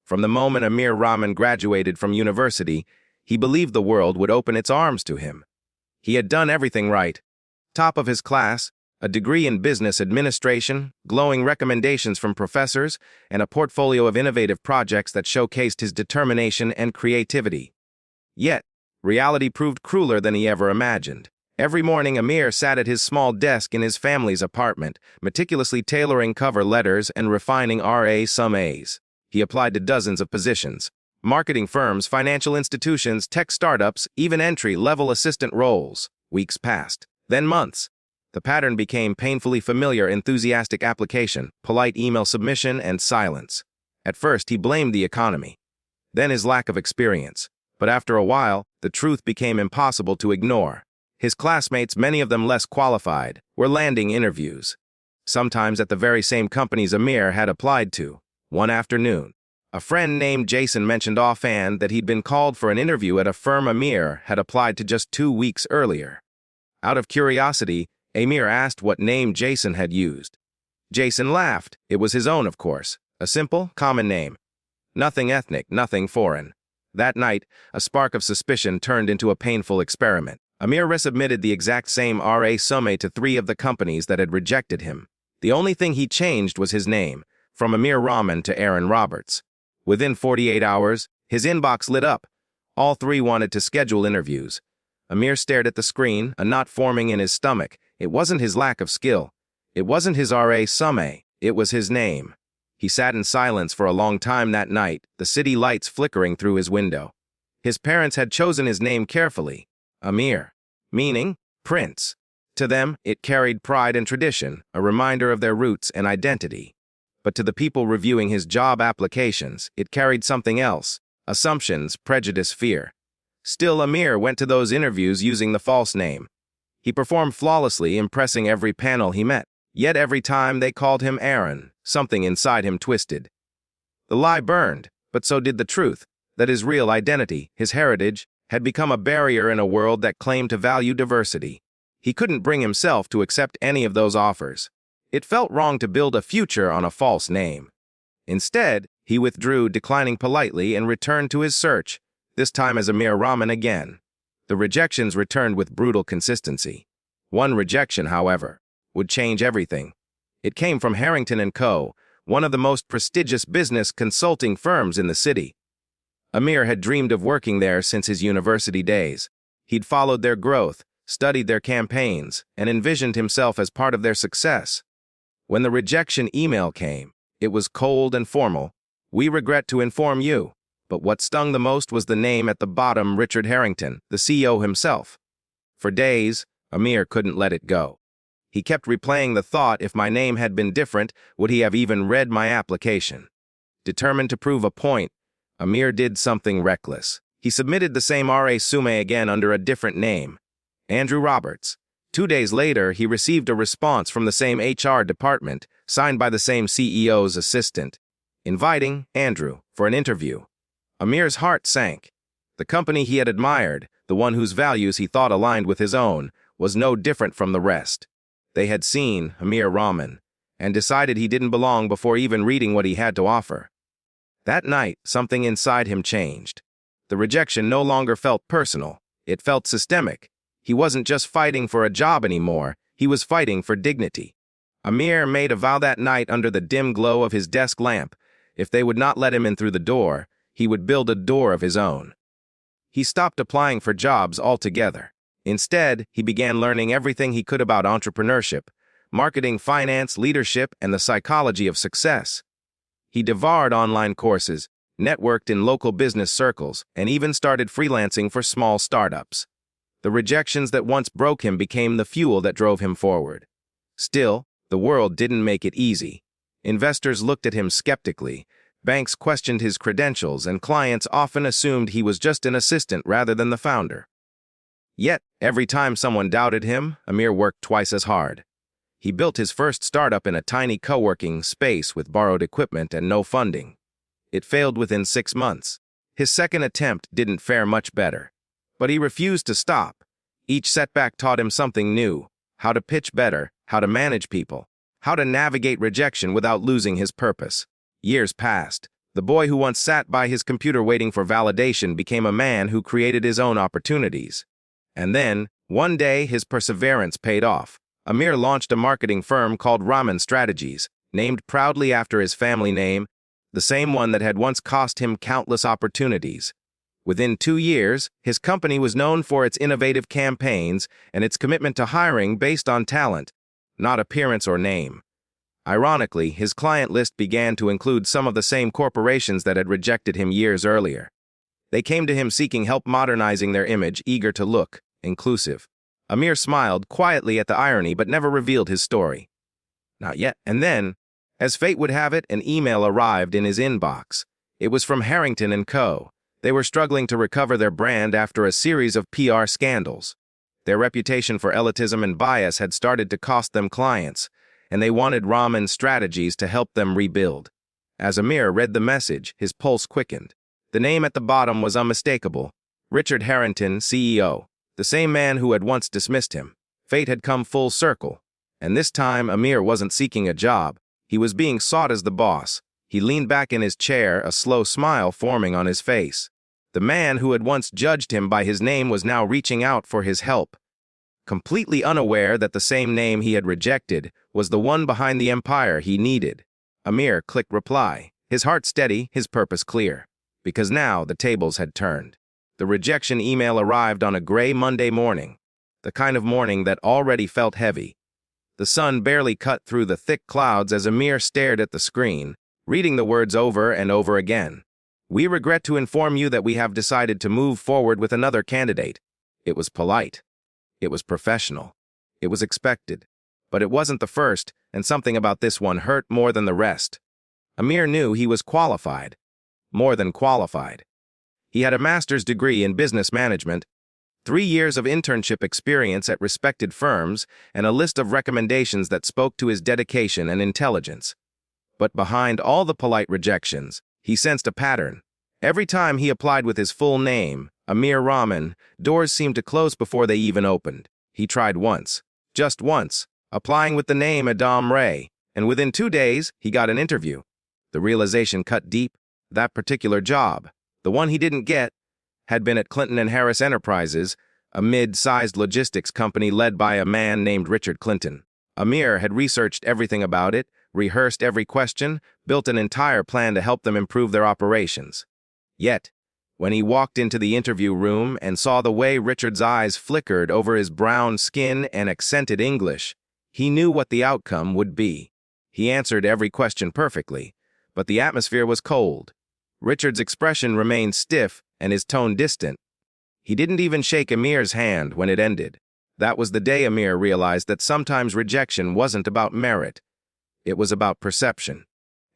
From the moment Amir Rahman graduated from university, he believed the world would open its arms to him. He had done everything right. Top of his class, a degree in business administration, glowing recommendations from professors, and a portfolio of innovative projects that showcased his determination and creativity. Yet, reality proved crueler than he ever imagined. Every morning, Amir sat at his small desk in his family's apartment, meticulously tailoring cover letters and refining resumes. He applied to dozens of positions: marketing firms, financial institutions, tech startups, even entry-level assistant roles. Weeks passed, then months. The pattern became painfully familiar: enthusiastic application, polite email submission, and silence. At first, he blamed the economy, then his lack of experience. But after a while, the truth became impossible to ignore. His classmates, many of them less qualified, were landing interviews, sometimes at the very same companies Amir had applied to. One afternoon, a friend named Jason mentioned offhand that he'd been called for an interview at a firm Amir had applied to just 2 weeks earlier. Out of curiosity, Amir asked what name Jason had used. Jason laughed. It was his own, of course. A simple, common name. Nothing ethnic, nothing foreign. That night, a spark of suspicion turned into a painful experiment. Amir resubmitted the exact same resume to 3 of the companies that had rejected him. The only thing he changed was his name, from Amir Rahman to Aaron Roberts. Within 48 hours, his inbox lit up. All 3 wanted to schedule interviews. Amir stared at the screen, a knot forming in his stomach. It wasn't his lack of skill. It wasn't his resume. It was his name. He sat in silence for a long time that night, the city lights flickering through his window. His parents had chosen his name carefully. Amir, meaning prince. To them, it carried pride and tradition, a reminder of their roots and identity. But to the people reviewing his job applications, it carried something else: assumptions, prejudice, fear. Still, Amir went to those interviews using the false name. He performed flawlessly, impressing every panel he met. Yet every time they called him Aaron, something inside him twisted. The lie burned, but so did the truth, that his real identity, his heritage, had become a barrier in a world that claimed to value diversity. He couldn't bring himself to accept any of those offers. It felt wrong to build a future on a false name. Instead, he withdrew, declining politely, and returned to his search, this time as Amir Rahman again. The rejections returned with brutal consistency. One rejection, however, would change everything. It came from Harrington & Co., one of the most prestigious business consulting firms in the city. Amir had dreamed of working there since his university days. He'd followed their growth, studied their campaigns, and envisioned himself as part of their success. When the rejection email came, it was cold and formal. "We regret to inform you." But what stung the most was the name at the bottom: Richard Harrington, the CEO himself. For days, Amir couldn't let it go. He kept replaying the thought: if my name had been different, would he have even read my application? Determined to prove a point, Amir did something reckless. He submitted the same resume again under a different name: Andrew Roberts. 2 days later, he received a response from the same HR department, signed by the same CEO's assistant, inviting Andrew for an interview. Amir's heart sank. The company he had admired, the one whose values he thought aligned with his own, was no different from the rest. They had seen Amir Rahman and decided he didn't belong before even reading what he had to offer. That night, something inside him changed. The rejection no longer felt personal. It felt systemic. He wasn't just fighting for a job anymore. He was fighting for dignity. Amir made a vow that night under the dim glow of his desk lamp. If they would not let him in through the door, he would build a door of his own. He stopped applying for jobs altogether. Instead, he began learning everything he could about entrepreneurship, marketing, finance, leadership, and the psychology of success. He devoured online courses, networked in local business circles, and even started freelancing for small startups. The rejections that once broke him became the fuel that drove him forward. Still, the world didn't make it easy. Investors looked at him skeptically. Banks questioned his credentials, and clients often assumed he was just an assistant rather than the founder. Yet, every time someone doubted him, Amir worked twice as hard. He built his first startup in a tiny co-working space with borrowed equipment and no funding. It failed within 6 months. His second attempt didn't fare much better. But he refused to stop. Each setback taught him something new: how to pitch better, how to manage people, how to navigate rejection without losing his purpose. Years passed. The boy who once sat by his computer waiting for validation became a man who created his own opportunities. And then, one day, his perseverance paid off. Amir launched a marketing firm called Rahman Strategies, named proudly after his family name, the same one that had once cost him countless opportunities. Within 2 years, his company was known for its innovative campaigns and its commitment to hiring based on talent, not appearance or name. Ironically, his client list began to include some of the same corporations that had rejected him years earlier. They came to him seeking help modernizing their image, eager to look inclusive. Amir smiled quietly at the irony but never revealed his story. Not yet. And then, as fate would have it, an email arrived in his inbox. It was from Harrington & Co. They were struggling to recover their brand after a series of PR scandals. Their reputation for elitism and bias had started to cost them clients, and they wanted Rahman Strategies to help them rebuild. As Amir read the message, his pulse quickened. The name at the bottom was unmistakable. Richard Harrington, CEO, the same man who had once dismissed him. Fate had come full circle, and this time Amir wasn't seeking a job. He was being sought as the boss. He leaned back in his chair, a slow smile forming on his face. The man who had once judged him by his name was now reaching out for his help. Completely unaware that the same name he had rejected was the one behind the empire he needed. Amir clicked reply, his heart steady, his purpose clear. Because now the tables had turned. The rejection email arrived on a gray Monday morning, the kind of morning that already felt heavy. The sun barely cut through the thick clouds as Amir stared at the screen, reading the words over and over again. "We regret to inform you that we have decided to move forward with another candidate." It was polite. It was professional. It was expected. But it wasn't the first, and something about this one hurt more than the rest. Amir knew he was qualified. More than qualified. He had a master's degree in business management, 3 years of internship experience at respected firms, and a list of recommendations that spoke to his dedication and intelligence. But behind all the polite rejections, he sensed a pattern. Every time he applied with his full name, Amir Rahman, doors seemed to close before they even opened. He tried once, just once, applying with the name Adam Ray, and within 2 days, he got an interview. The realization cut deep. That particular job, the one he didn't get, had been at Clinton and Harris Enterprises, a mid-sized logistics company led by a man named Richard Clinton. Amir had researched everything about it, rehearsed every question, built an entire plan to help them improve their operations. Yet, when he walked into the interview room and saw the way Richard's eyes flickered over his brown skin and accented English, he knew what the outcome would be. He answered every question perfectly, but the atmosphere was cold. Richard's expression remained stiff and his tone distant. He didn't even shake Amir's hand when it ended. That was the day Amir realized that sometimes rejection wasn't about merit. It was about perception.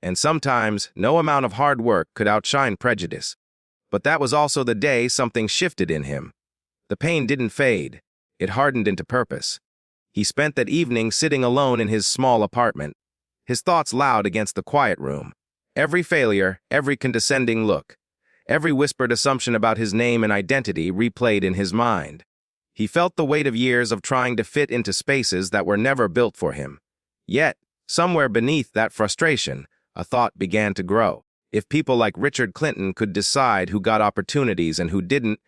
And sometimes, no amount of hard work could outshine prejudice. But that was also the day something shifted in him. The pain didn't fade. It hardened into purpose. He spent that evening sitting alone in his small apartment, his thoughts loud against the quiet room. Every failure, every condescending look, every whispered assumption about his name and identity replayed in his mind. He felt the weight of years of trying to fit into spaces that were never built for him. Yet, somewhere beneath that frustration, a thought began to grow. If people like Richard Clinton could decide who got opportunities and who didn't,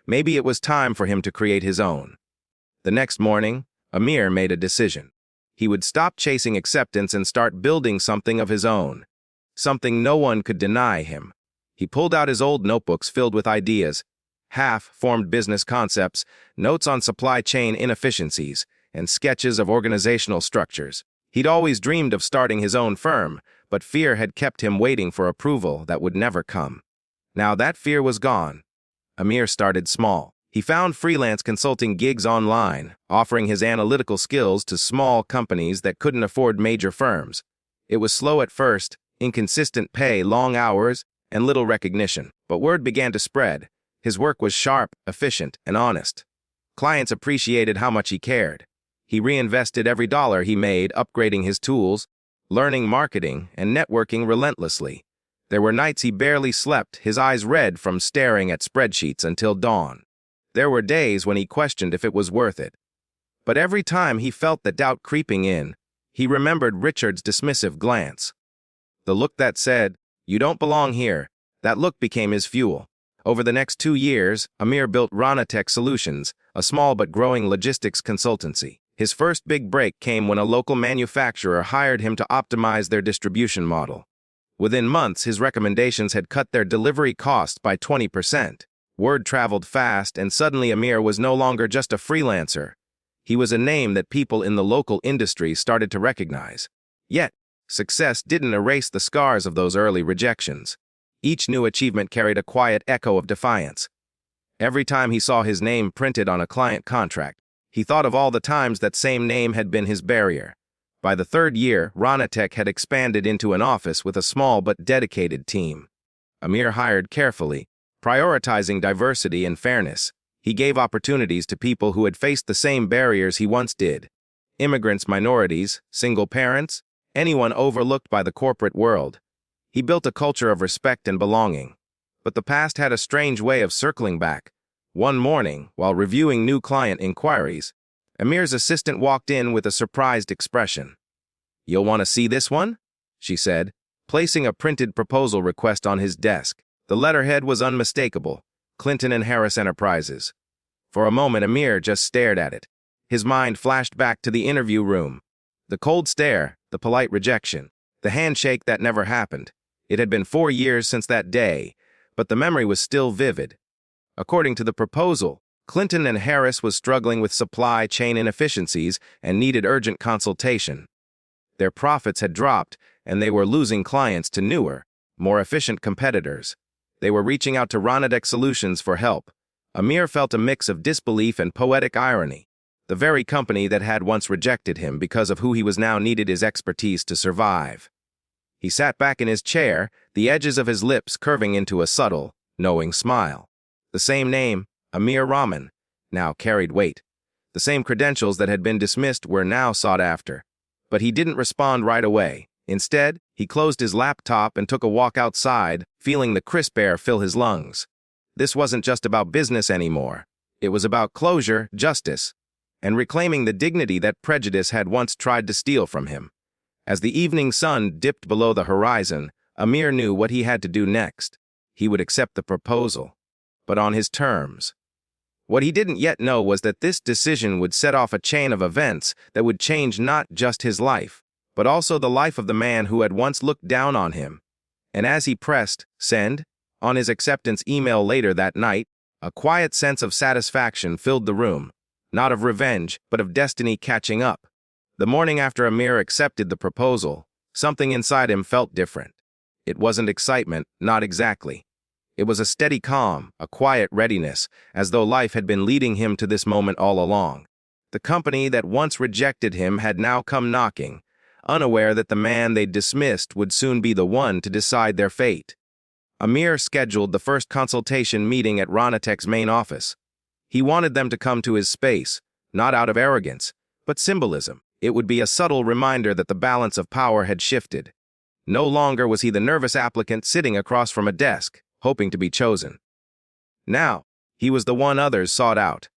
maybe it was time for him to create his own. The next morning, Amir made a decision. He would stop chasing acceptance and start building something of his own. Something no one could deny him. He pulled out his old notebooks filled with ideas, half-formed business concepts, notes on supply chain inefficiencies, and sketches of organizational structures. He'd always dreamed of starting his own firm, but fear had kept him waiting for approval that would never come. Now that fear was gone. Amir started small. He found freelance consulting gigs online, offering his analytical skills to small companies that couldn't afford major firms. It was slow at first, inconsistent pay, long hours, and little recognition. But word began to spread. His work was sharp, efficient, and honest. Clients appreciated how much he cared. He reinvested every dollar he made, upgrading his tools, learning marketing, and networking relentlessly. There were nights he barely slept, his eyes red from staring at spreadsheets until dawn. There were days when he questioned if it was worth it. But every time he felt the doubt creeping in, he remembered Richard's dismissive glance. The look that said, "You don't belong here." That look became his fuel. Over the next 2 years, Amir built Ranatech Solutions, a small but growing logistics consultancy. His first big break came when a local manufacturer hired him to optimize their distribution model. Within months, his recommendations had cut their delivery costs by 20%. Word traveled fast, and suddenly Amir was no longer just a freelancer. He was a name that people in the local industry started to recognize. Yet, success didn't erase the scars of those early rejections. Each new achievement carried a quiet echo of defiance. Every time he saw his name printed on a client contract, he thought of all the times that same name had been his barrier. By the third year, Ranatech had expanded into an office with a small but dedicated team. Amir hired carefully, prioritizing diversity and fairness. He gave opportunities to people who had faced the same barriers he once did. Immigrants, minorities, single parents, anyone overlooked by the corporate world. He built a culture of respect and belonging. But the past had a strange way of circling back. One morning, while reviewing new client inquiries, Amir's assistant walked in with a surprised expression. "You'll want to see this one?" she said, placing a printed proposal request on his desk. The letterhead was unmistakable: Clinton and Harris Enterprises. For a moment, Amir just stared at it. His mind flashed back to the interview room. The cold stare, the polite rejection, the handshake that never happened. It had been 4 years since that day, but the memory was still vivid. According to the proposal, Clinton and Harris was struggling with supply chain inefficiencies and needed urgent consultation. Their profits had dropped, and they were losing clients to newer, more efficient competitors. They were reaching out to Ranatech Solutions for help. Amir felt a mix of disbelief and poetic irony. The very company that had once rejected him because of who he was now needed his expertise to survive. He sat back in his chair, the edges of his lips curving into a subtle, knowing smile. The same name, Amir Rahman, now carried weight. The same credentials that had been dismissed were now sought after. But he didn't respond right away. Instead, he closed his laptop and took a walk outside, feeling the crisp air fill his lungs. This wasn't just about business anymore. It was about closure, justice, and reclaiming the dignity that Prejudice had once tried to steal from him. As the evening sun dipped below the horizon, Amir knew what he had to do next. He would accept the proposal, but on his terms. What he didn't yet know was that this decision would set off a chain of events that would change not just his life, but also the life of the man who had once looked down on him. And as he pressed send on his acceptance email later that night, a quiet sense of satisfaction filled the room, not of revenge, but of destiny catching up. The morning after Amir accepted the proposal, something inside him felt different. It wasn't excitement, not exactly. It was a steady calm, a quiet readiness, as though life had been leading him to this moment all along. The company that once rejected him had now come knocking, unaware that the man they'd dismissed would soon be the one to decide their fate. Amir scheduled the first consultation meeting at Ranatech's main office. He wanted them to come to his space, not out of arrogance, but symbolism. It would be a subtle reminder that the balance of power had shifted. No longer was he the nervous applicant sitting across from a desk, hoping to be chosen. Now, he was the one others sought out.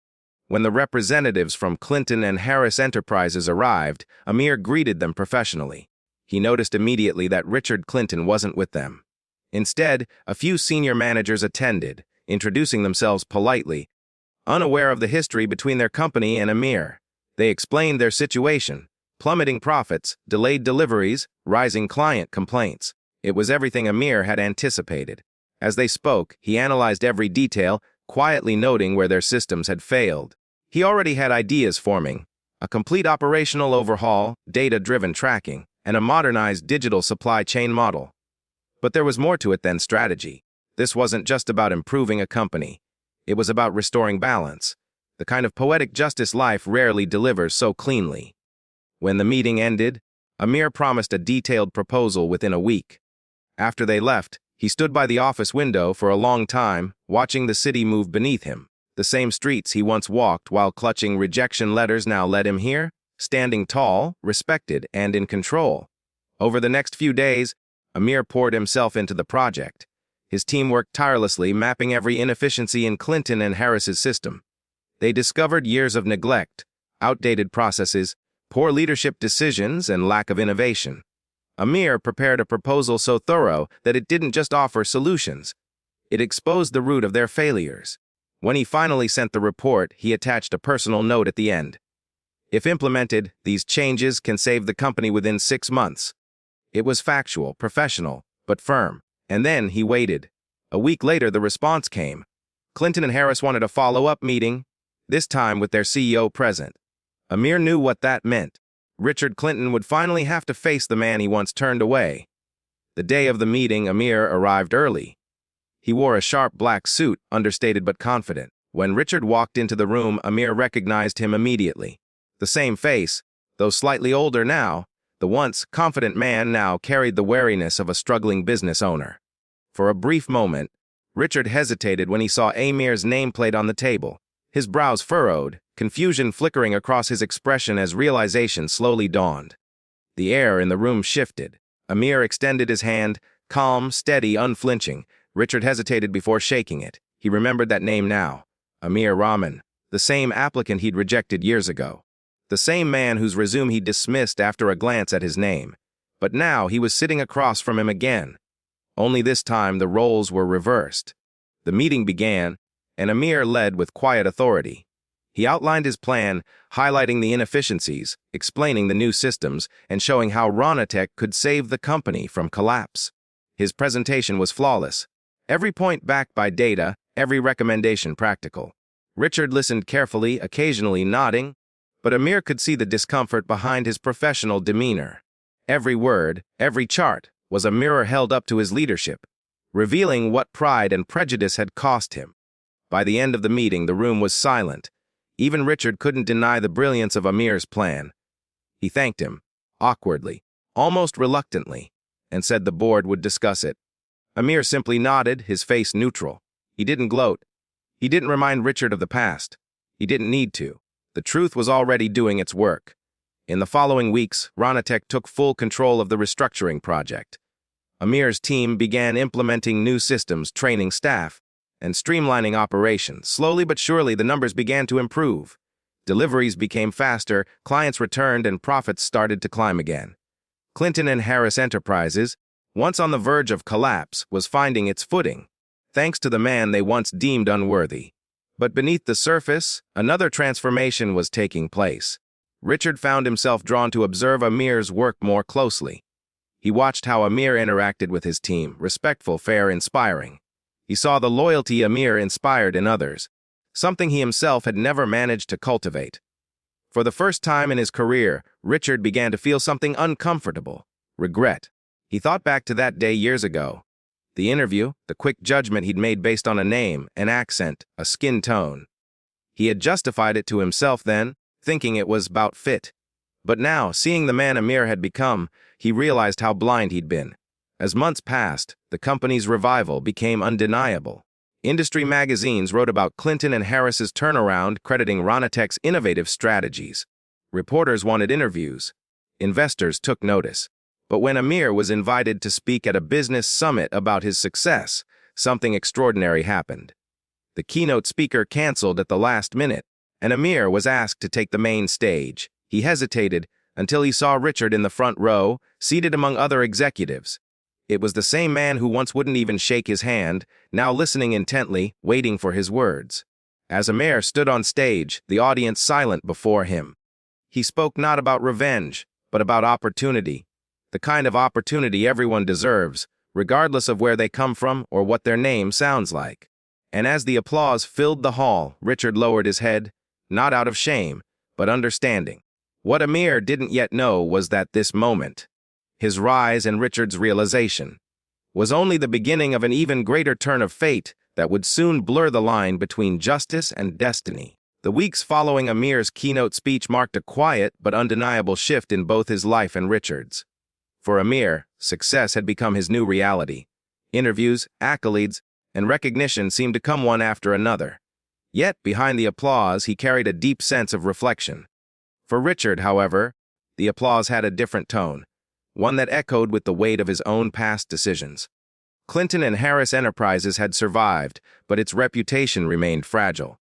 When the representatives from Clinton and Harris Enterprises arrived, Amir greeted them professionally. He noticed immediately that Richard Clinton wasn't with them. Instead, a few senior managers attended, introducing themselves politely, unaware of the history between their company and Amir. They explained their situation: plummeting profits, delayed deliveries, rising client complaints. It was everything Amir had anticipated. As they spoke, he analyzed every detail, quietly noting where their systems had failed. He already had ideas forming: a complete operational overhaul, data-driven tracking, and a modernized digital supply chain model. But there was more to it than strategy. This wasn't just about improving a company. It was about restoring balance, the kind of poetic justice life rarely delivers so cleanly. When the meeting ended, Amir promised a detailed proposal within a week. After they left, he stood by the office window for a long time, watching the city move beneath him. The same streets he once walked while clutching rejection letters now led him here, standing tall, respected, and in control. Over the next few days, Amir poured himself into the project. His team worked tirelessly, mapping every inefficiency in Clinton and Harris's system. They discovered years of neglect, outdated processes, poor leadership decisions, and lack of innovation. Amir prepared a proposal so thorough that it didn't just offer solutions. It exposed the root of their failures. When he finally sent the report, he attached a personal note at the end. If implemented, these changes can save the company within 6 months. It was factual, professional, but firm. And then he waited. A week later, the response came. Clinton and Harris wanted a follow-up meeting, this time with their CEO present. Amir knew what that meant. Richard Clinton would finally have to face the man he once turned away. The day of the meeting, Amir arrived early. He wore a sharp black suit, understated but confident. When Richard walked into the room, Amir recognized him immediately. The same face, though slightly older now, the once confident man now carried the wariness of a struggling business owner. For a brief moment, Richard hesitated when he saw Amir's nameplate on the table. His brows furrowed, confusion flickering across his expression as realization slowly dawned. The air in the room shifted. Amir extended his hand, calm, steady, unflinching. Richard hesitated before shaking it. He remembered that name now. Amir Rahman, the same applicant he'd rejected years ago. The same man whose resume he dismissed after a glance at his name. But now he was sitting across from him again. Only this time the roles were reversed. The meeting began, and Amir led with quiet authority. He outlined his plan, highlighting the inefficiencies, explaining the new systems, and showing how Ronatech could save the company from collapse. His presentation was flawless. Every point backed by data, every recommendation practical. Richard listened carefully, occasionally nodding, but Amir could see the discomfort behind his professional demeanor. Every word, every chart, was a mirror held up to his leadership, revealing what pride and prejudice had cost him. By the end of the meeting, the room was silent. Even Richard couldn't deny the brilliance of Amir's plan. He thanked him, awkwardly, almost reluctantly, and said the board would discuss it. Amir simply nodded, his face neutral. He didn't gloat. He didn't remind Richard of the past. He didn't need to. The truth was already doing its work. In the following weeks, Ronatech took full control of the restructuring project. Amir's team began implementing new systems, training staff, and streamlining operations. Slowly but surely, the numbers began to improve. Deliveries became faster, clients returned, and profits started to climb again. Clinton and Harris Enterprises, once on the verge of collapse, was finding its footing, thanks to the man they once deemed unworthy. But beneath the surface, another transformation was taking place. Richard found himself drawn to observe Amir's work more closely. He watched how Amir interacted with his team, respectful, fair, inspiring. He saw the loyalty Amir inspired in others, something he himself had never managed to cultivate. For the first time in his career, Richard began to feel something uncomfortable, regret. He thought back to that day years ago. The interview, the quick judgment he'd made based on a name, an accent, a skin tone. He had justified it to himself then, thinking it was about fit. But now, seeing the man Amir had become, he realized how blind he'd been. As months passed, the company's revival became undeniable. Industry magazines wrote about Clinton and Harris's turnaround, crediting Ronatech's innovative strategies. Reporters wanted interviews. Investors took notice. But when Amir was invited to speak at a business summit about his success, something extraordinary happened. The keynote speaker canceled at the last minute, and Amir was asked to take the main stage. He hesitated until he saw Richard in the front row, seated among other executives. It was the same man who once wouldn't even shake his hand, now listening intently, waiting for his words. As Amir stood on stage, the audience silent before him. He spoke not about revenge, but about opportunity. The kind of opportunity everyone deserves, regardless of where they come from or what their name sounds like. And as the applause filled the hall, Richard lowered his head, not out of shame, but understanding. What Amir didn't yet know was that this moment, his rise and Richard's realization, was only the beginning of an even greater turn of fate that would soon blur the line between justice and destiny. The weeks following Amir's keynote speech marked a quiet but undeniable shift in both his life and Richard's. For Amir, success had become his new reality. Interviews, accolades, and recognition seemed to come one after another. Yet, behind the applause, he carried a deep sense of reflection. For Richard, however, the applause had a different tone, one that echoed with the weight of his own past decisions. Clinton and Harris Enterprises had survived, but its reputation remained fragile.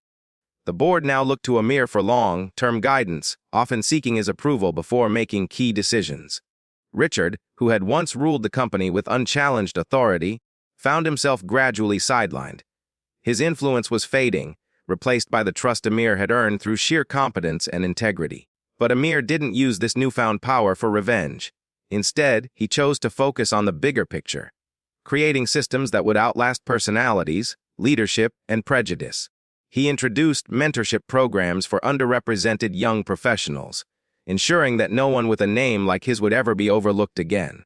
The board now looked to Amir for long-term guidance, often seeking his approval before making key decisions. Richard, who had once ruled the company with unchallenged authority, found himself gradually sidelined. His influence was fading, replaced by the trust Amir had earned through sheer competence and integrity. But Amir didn't use this newfound power for revenge. Instead, he chose to focus on the bigger picture, creating systems that would outlast personalities, leadership, and prejudice. He introduced mentorship programs for underrepresented young professionals, ensuring that no one with a name like his would ever be overlooked again.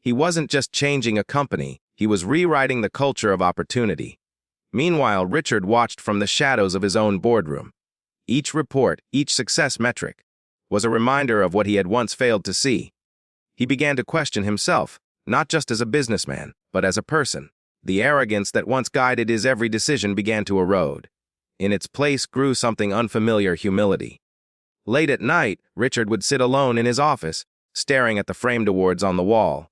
He wasn't just changing a company, he was rewriting the culture of opportunity. Meanwhile, Richard watched from the shadows of his own boardroom. Each report, each success metric, was a reminder of what he had once failed to see. He began to question himself, not just as a businessman, but as a person. The arrogance that once guided his every decision began to erode. In its place grew something unfamiliar: humility. Late at night, Richard would sit alone in his office, staring at the framed awards on the wall.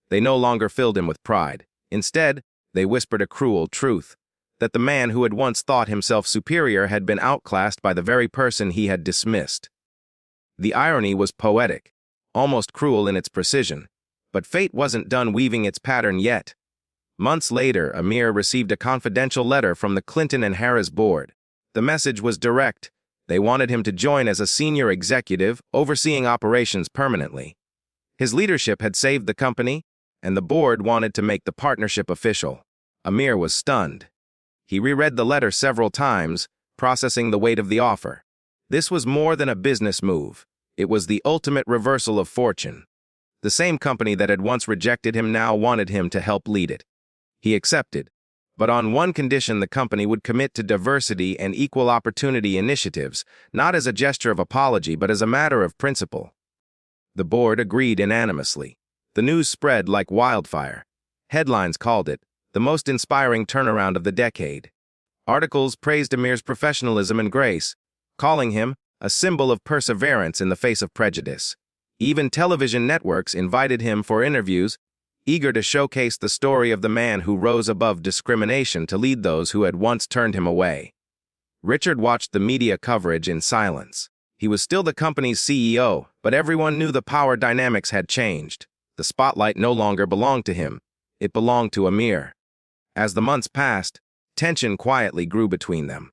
They no longer filled him with pride. Instead, they whispered a cruel truth: that the man who had once thought himself superior had been outclassed by the very person he had dismissed. The irony was poetic, almost cruel in its precision, but fate wasn't done weaving its pattern yet. Months later, Amir received a confidential letter from the Clinton and Harris board. The message was direct. They wanted him to join as a senior executive, overseeing operations permanently. His leadership had saved the company, and the board wanted to make the partnership official. Amir was stunned. He reread the letter several times, processing the weight of the offer. This was more than a business move. It was the ultimate reversal of fortune. The same company that had once rejected him now wanted him to help lead it. He accepted, but on one condition: the company would commit to diversity and equal opportunity initiatives, not as a gesture of apology but as a matter of principle. The board agreed unanimously. The news spread like wildfire. Headlines called it the most inspiring turnaround of the decade. Articles praised Amir's professionalism and grace, calling him a symbol of perseverance in the face of prejudice. Even television networks invited him for interviews, eager to showcase the story of the man who rose above discrimination to lead those who had once turned him away. Richard watched the media coverage in silence. He was still the company's CEO, but everyone knew the power dynamics had changed. The spotlight no longer belonged to him. It belonged to Amir. As the months passed, tension quietly grew between them.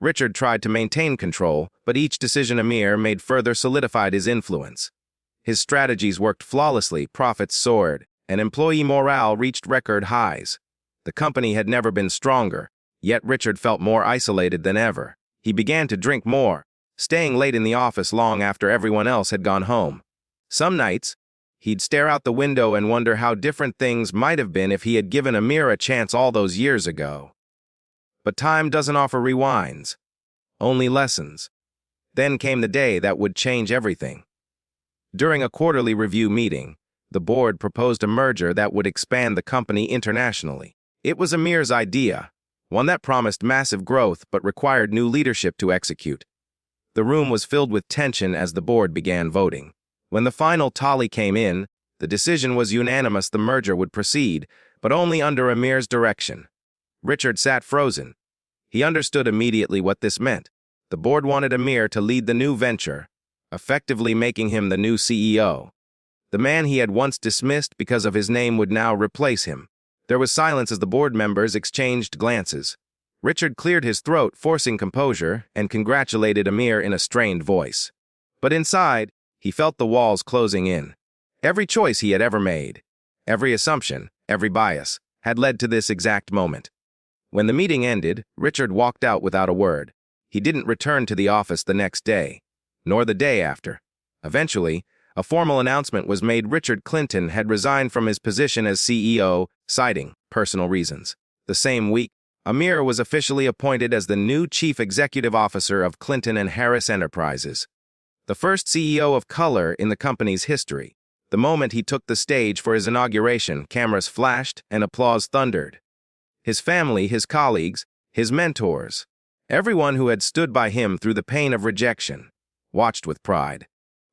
Richard tried to maintain control, but each decision Amir made further solidified his influence. His strategies worked flawlessly, profits soared, and employee morale reached record highs. The company had never been stronger, yet Richard felt more isolated than ever. He began to drink more, staying late in the office long after everyone else had gone home. Some nights, he'd stare out the window and wonder how different things might have been if he had given Amir a chance all those years ago. But time doesn't offer rewinds, only lessons. Then came the day that would change everything. During a quarterly review meeting, the board proposed a merger that would expand the company internationally. It was Amir's idea, one that promised massive growth but required new leadership to execute. The room was filled with tension as the board began voting. When the final tally came in, the decision was unanimous: the merger would proceed, but only under Amir's direction. Richard sat frozen. He understood immediately what this meant. The board wanted Amir to lead the new venture, effectively making him the new CEO. The man he had once dismissed because of his name would now replace him. There was silence as the board members exchanged glances. Richard cleared his throat, forcing composure, and congratulated Amir in a strained voice. But inside, he felt the walls closing in. Every choice he had ever made, every assumption, every bias, had led to this exact moment. When the meeting ended, Richard walked out without a word. He didn't return to the office the next day, nor the day after. Eventually, a formal announcement was made: Richard Clinton had resigned from his position as CEO, citing personal reasons. The same week, Amir was officially appointed as the new Chief Executive Officer of Clinton and Harris Enterprises, the first CEO of color in the company's history. The moment he took the stage for his inauguration, cameras flashed and applause thundered. His family, his colleagues, his mentors, everyone who had stood by him through the pain of rejection, watched with pride.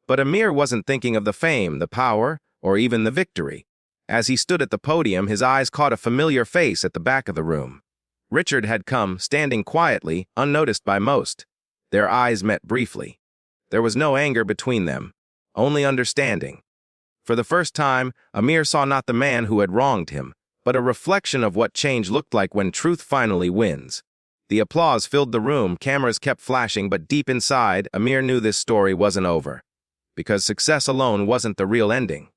But Amir wasn't thinking of the fame, the power, or even the victory. As he stood at the podium, his eyes caught a familiar face at the back of the room. Richard had come, standing quietly, unnoticed by most. Their eyes met briefly. There was no anger between them, only understanding. For the first time, Amir saw not the man who had wronged him, but a reflection of what change looked like when truth finally wins. The applause filled the room, cameras kept flashing, but deep inside, Amir knew this story wasn't over. Because success alone wasn't the real ending.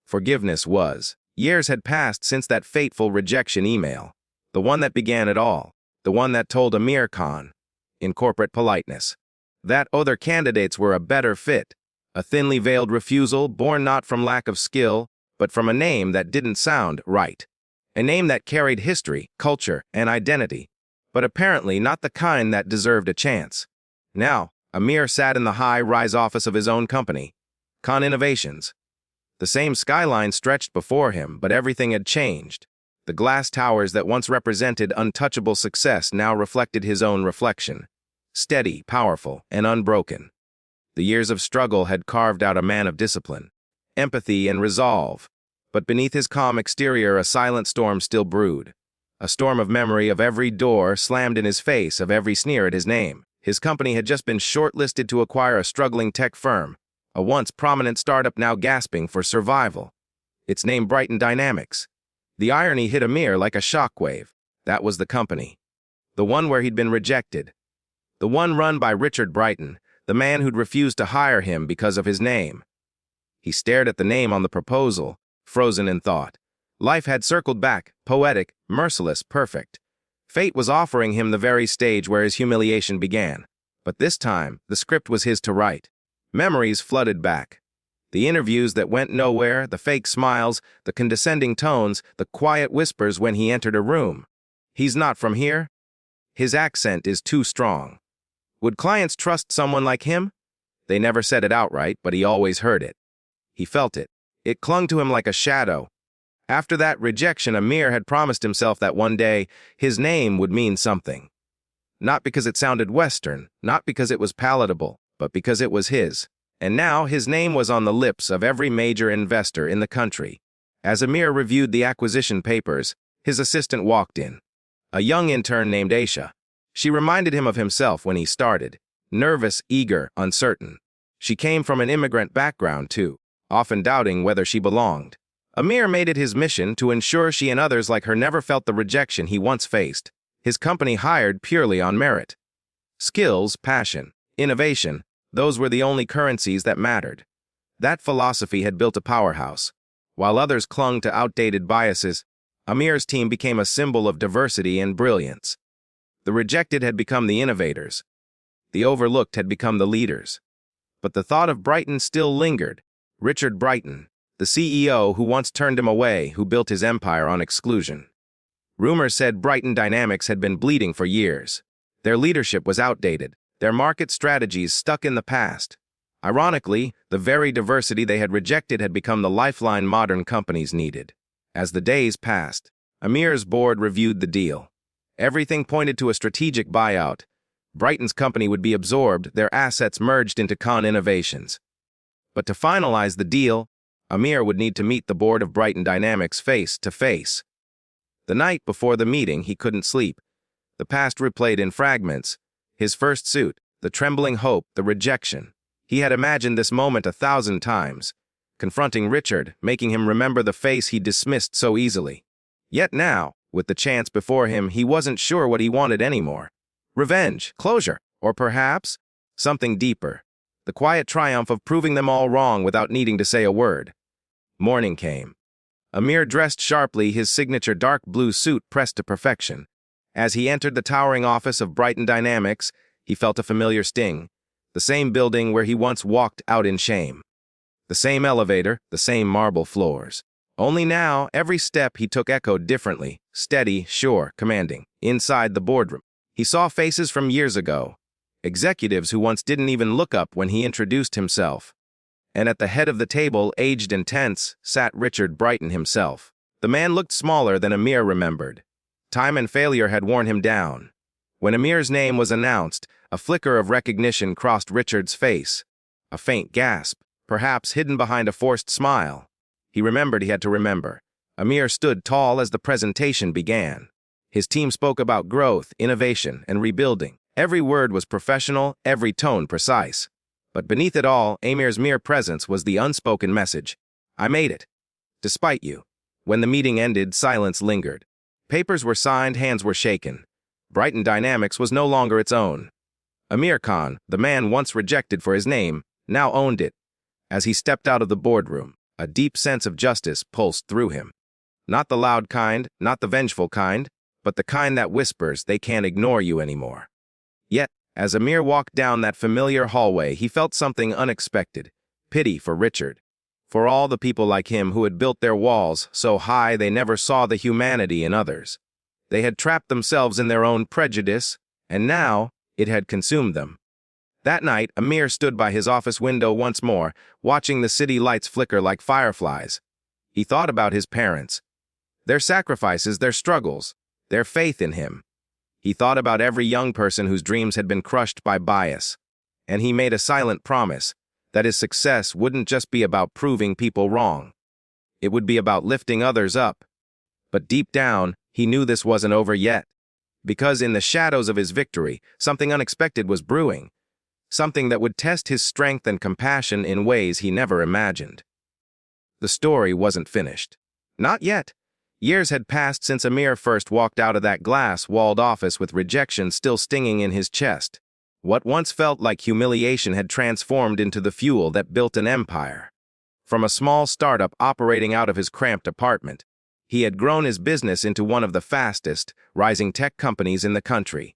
Forgiveness was. Years had passed since that fateful rejection email. The one that began it all. The one that told Amir Khan, in corporate politeness, that other candidates were a better fit. A thinly veiled refusal born not from lack of skill, but from a name that didn't sound right. A name that carried history, culture, and identity, but apparently not the kind that deserved a chance. Now, Amir sat in the high-rise office of his own company, Khan Innovations. The same skyline stretched before him, but everything had changed. The glass towers that once represented untouchable success now reflected his own reflection. Steady, powerful, and unbroken. The years of struggle had carved out a man of discipline, empathy, and resolve. But beneath his calm exterior, a silent storm still brewed. A storm of memory of every door slammed in his face, of every sneer at his name. His company had just been shortlisted to acquire a struggling tech firm, a once prominent startup now gasping for survival. Its name Brighton Dynamics. The irony hit Amir like a shockwave. That was the company. The one where he'd been rejected. The one run by Richard Brighton, the man who'd refused to hire him because of his name. He stared at the name on the proposal, frozen in thought. Life had circled back, poetic, merciless, perfect. Fate was offering him the very stage where his humiliation began. But this time, the script was his to write. Memories flooded back. The interviews that went nowhere, the fake smiles, the condescending tones, the quiet whispers when he entered a room. He's not from here. His accent is too strong. Would clients trust someone like him? They never said it outright, but he always heard it. He felt it. It clung to him like a shadow. After that rejection, Amir had promised himself that one day his name would mean something. Not because it sounded Western, not because it was palatable, but because it was his. And now his name was on the lips of every major investor in the country. As Amir reviewed the acquisition papers, his assistant walked in. A young intern named Aisha. She reminded him of himself when he started. Nervous, eager, uncertain. She came from an immigrant background, too, often doubting whether she belonged. Amir made it his mission to ensure she and others like her never felt the rejection he once faced. His company hired purely on merit. Skills, passion, innovation, those were the only currencies that mattered. That philosophy had built a powerhouse. While others clung to outdated biases, Amir's team became a symbol of diversity and brilliance. The rejected had become the innovators. The overlooked had become the leaders. But the thought of Brighton still lingered. Richard Brighton, the CEO who once turned him away, who built his empire on exclusion. Rumors said Brighton Dynamics had been bleeding for years. Their leadership was outdated, their market strategies stuck in the past. Ironically, the very diversity they had rejected had become the lifeline modern companies needed. As the days passed, Amir's board reviewed the deal. Everything pointed to a strategic buyout. Brighton's company would be absorbed, their assets merged into Khan Innovations. But to finalize the deal, Amir would need to meet the board of Brighton Dynamics face to face. The night before the meeting, he couldn't sleep. The past replayed in fragments. His first suit, the trembling hope, the rejection. He had imagined this moment 1,000 times, confronting Richard, making him remember the face he dismissed so easily. Yet now, with the chance before him, he wasn't sure what he wanted anymore. Revenge, closure, or perhaps something deeper. The quiet triumph of proving them all wrong without needing to say a word. Morning came. Amir dressed sharply, his signature dark blue suit pressed to perfection. As he entered the towering office of Brighton Dynamics, he felt a familiar sting. The same building where he once walked out in shame. The same elevator, the same marble floors. Only now, every step he took echoed differently, steady, sure, commanding. Inside the boardroom, he saw faces from years ago. Executives who once didn't even look up when he introduced himself. And at the head of the table, aged and tense, sat Richard Brighton himself. The man looked smaller than Amir remembered. Time and failure had worn him down. When Amir's name was announced, a flicker of recognition crossed Richard's face. A faint gasp, perhaps hidden behind a forced smile. He remembered he had to remember. Amir stood tall as the presentation began. His team spoke about growth, innovation, and rebuilding. Every word was professional, every tone precise. But beneath it all, Amir's mere presence was the unspoken message. I made it. Despite you. When the meeting ended, silence lingered. Papers were signed, hands were shaken. Brighton Dynamics was no longer its own. Amir Khan, the man once rejected for his name, now owned it. As he stepped out of the boardroom, a deep sense of justice pulsed through him. Not the loud kind, not the vengeful kind, but the kind that whispers they can't ignore you anymore. Yet, as Amir walked down that familiar hallway, he felt something unexpected: pity for Richard. For all the people like him who had built their walls so high they never saw the humanity in others. They had trapped themselves in their own prejudice, and now it had consumed them. That night, Amir stood by his office window once more, watching the city lights flicker like fireflies. He thought about his parents, their sacrifices, their struggles, their faith in him. He thought about every young person whose dreams had been crushed by bias, and he made a silent promise that his success wouldn't just be about proving people wrong. It would be about lifting others up. But deep down, he knew this wasn't over yet, because in the shadows of his victory, something unexpected was brewing, something that would test his strength and compassion in ways he never imagined. The story wasn't finished. Not yet. Years had passed since Amir first walked out of that glass-walled office with rejection still stinging in his chest. What once felt like humiliation had transformed into the fuel that built an empire. From a small startup operating out of his cramped apartment, he had grown his business into one of the fastest rising tech companies in the country.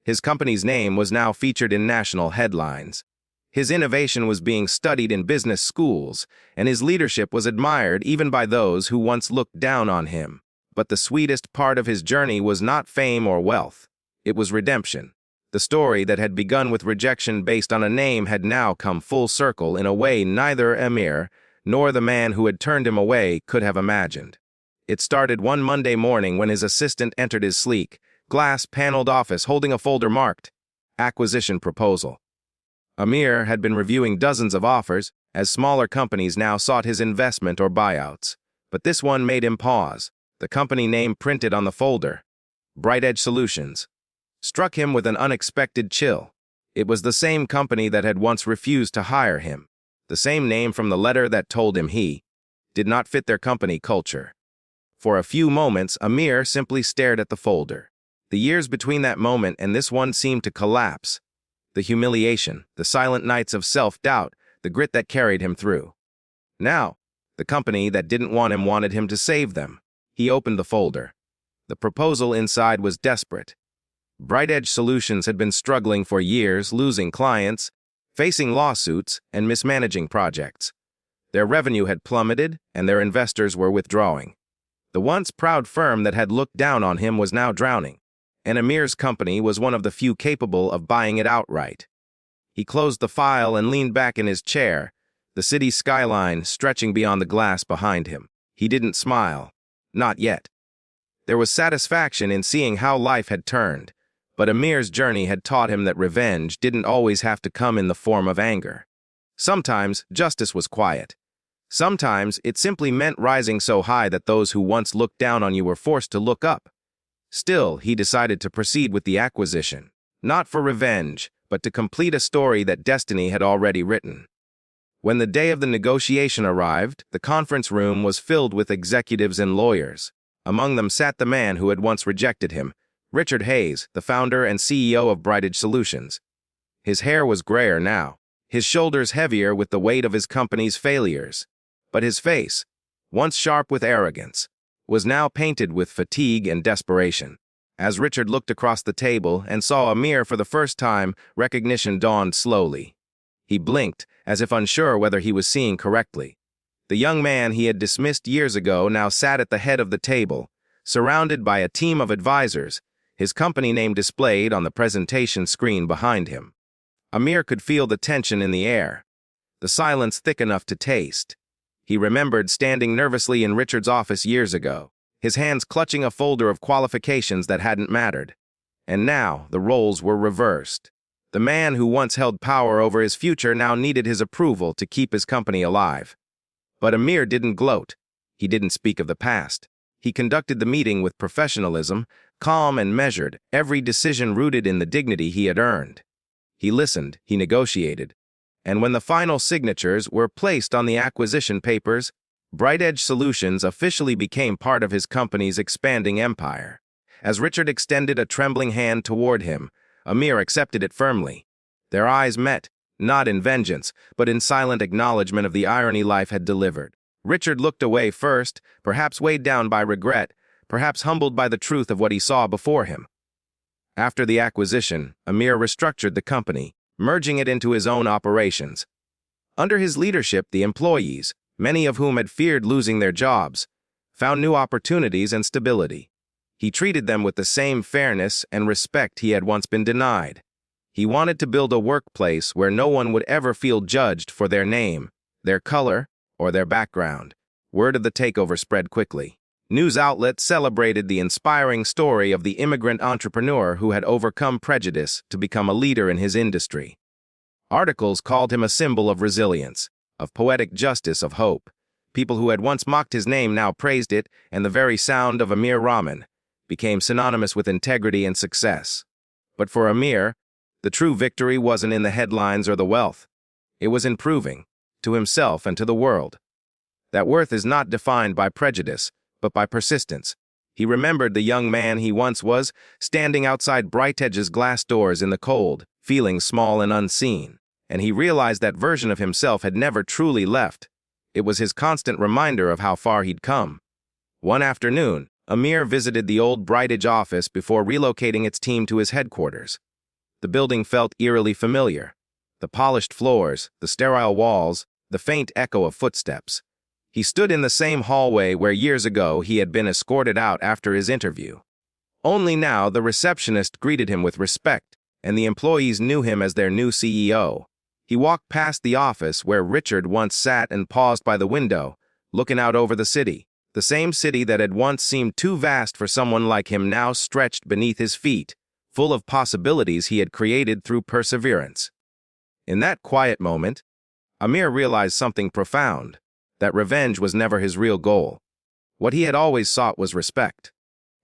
His company's name was now featured in national headlines. His innovation was being studied in business schools, and his leadership was admired even by those who once looked down on him. But the sweetest part of his journey was not fame or wealth. It was redemption. The story that had begun with rejection based on a name had now come full circle in a way neither Amir nor the man who had turned him away could have imagined. It started one Monday morning when his assistant entered his sleek, glass-paneled office holding a folder marked Acquisition Proposal. Amir had been reviewing dozens of offers as smaller companies now sought his investment or buyouts. But this one made him pause. The company name printed on the folder, Bright Edge Solutions, struck him with an unexpected chill. It was the same company that had once refused to hire him, the same name from the letter that told him he did not fit their company culture. For a few moments, Amir simply stared at the folder. The years between that moment and this one seemed to collapse. The humiliation, the silent nights of self-doubt, the grit that carried him through. Now, the company that didn't want him wanted him to save them. He opened the folder. The proposal inside was desperate. Bright Edge Solutions had been struggling for years, losing clients, facing lawsuits, and mismanaging projects. Their revenue had plummeted, and their investors were withdrawing. The once proud firm that had looked down on him was now drowning, and Amir's company was one of the few capable of buying it outright. He closed the file and leaned back in his chair, the city skyline stretching beyond the glass behind him. He didn't smile. Not yet. There was satisfaction in seeing how life had turned, but Amir's journey had taught him that revenge didn't always have to come in the form of anger. Sometimes justice was quiet. Sometimes it simply meant rising so high that those who once looked down on you were forced to look up. Still, he decided to proceed with the acquisition, not for revenge, but to complete a story that destiny had already written. When the day of the negotiation arrived, the conference room was filled with executives and lawyers. Among them sat the man who had once rejected him, Richard Hayes, the founder and CEO of Bright Edge Solutions. His hair was grayer now, his shoulders heavier with the weight of his company's failures. But his face, once sharp with arrogance, was now painted with fatigue and desperation. As Richard looked across the table and saw Amir for the first time, recognition dawned slowly. He blinked, as if unsure whether he was seeing correctly. The young man he had dismissed years ago now sat at the head of the table, surrounded by a team of advisors, his company name displayed on the presentation screen behind him. Amir could feel the tension in the air, the silence thick enough to taste. He remembered standing nervously in Richard's office years ago, his hands clutching a folder of qualifications that hadn't mattered. And now the roles were reversed. The man who once held power over his future now needed his approval to keep his company alive. But Amir didn't gloat. He didn't speak of the past. He conducted the meeting with professionalism, calm and measured, every decision rooted in the dignity he had earned. He listened, he negotiated, and when the final signatures were placed on the acquisition papers, Bright Edge Solutions officially became part of his company's expanding empire. As Richard extended a trembling hand toward him, Amir accepted it firmly. Their eyes met, not in vengeance, but in silent acknowledgement of the irony life had delivered. Richard looked away first, perhaps weighed down by regret, perhaps humbled by the truth of what he saw before him. After the acquisition, Amir restructured the company, merging it into his own operations. Under his leadership, the employees, many of whom had feared losing their jobs, found new opportunities and stability. He treated them with the same fairness and respect he had once been denied. He wanted to build a workplace where no one would ever feel judged for their name, their color, or their background. Word of the takeover spread quickly. News outlets celebrated the inspiring story of the immigrant entrepreneur who had overcome prejudice to become a leader in his industry. Articles called him a symbol of resilience, of poetic justice, of hope. People who had once mocked his name now praised it, and the very sound of Amir Rahman became synonymous with integrity and success. But for Amir, the true victory wasn't in the headlines or the wealth. It was in proving, to himself and to the world, that worth is not defined by prejudice, but by persistence. He remembered the young man he once was, standing outside Bright Edge's glass doors in the cold, feeling small and unseen, and he realized that version of himself had never truly left. It was his constant reminder of how far he'd come. One afternoon, Amir visited the old Bright Edge office before relocating its team to his headquarters. The building felt eerily familiar. The polished floors, the sterile walls, the faint echo of footsteps. He stood in the same hallway where years ago he had been escorted out after his interview. Only now the receptionist greeted him with respect, and the employees knew him as their new CEO. He walked past the office where Richard once sat and paused by the window, looking out over the city. The same city that had once seemed too vast for someone like him now stretched beneath his feet, full of possibilities he had created through perseverance. In that quiet moment, Amir realized something profound, that revenge was never his real goal. What he had always sought was respect,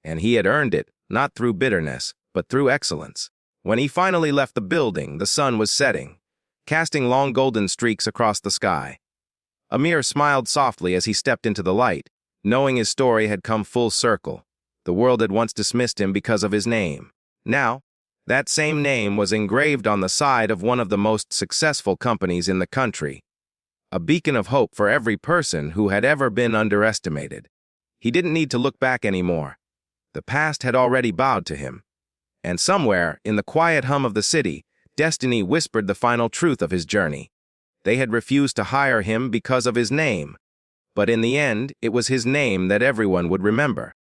and he had earned it, not through bitterness, but through excellence. When he finally left the building, the sun was setting, casting long golden streaks across the sky. Amir smiled softly as he stepped into the light, knowing his story had come full circle. The world had once dismissed him because of his name. Now, that same name was engraved on the side of one of the most successful companies in the country, a beacon of hope for every person who had ever been underestimated. He didn't need to look back anymore. The past had already bowed to him. And somewhere, in the quiet hum of the city, destiny whispered the final truth of his journey. They had refused to hire him because of his name. But in the end, it was his name that everyone would remember.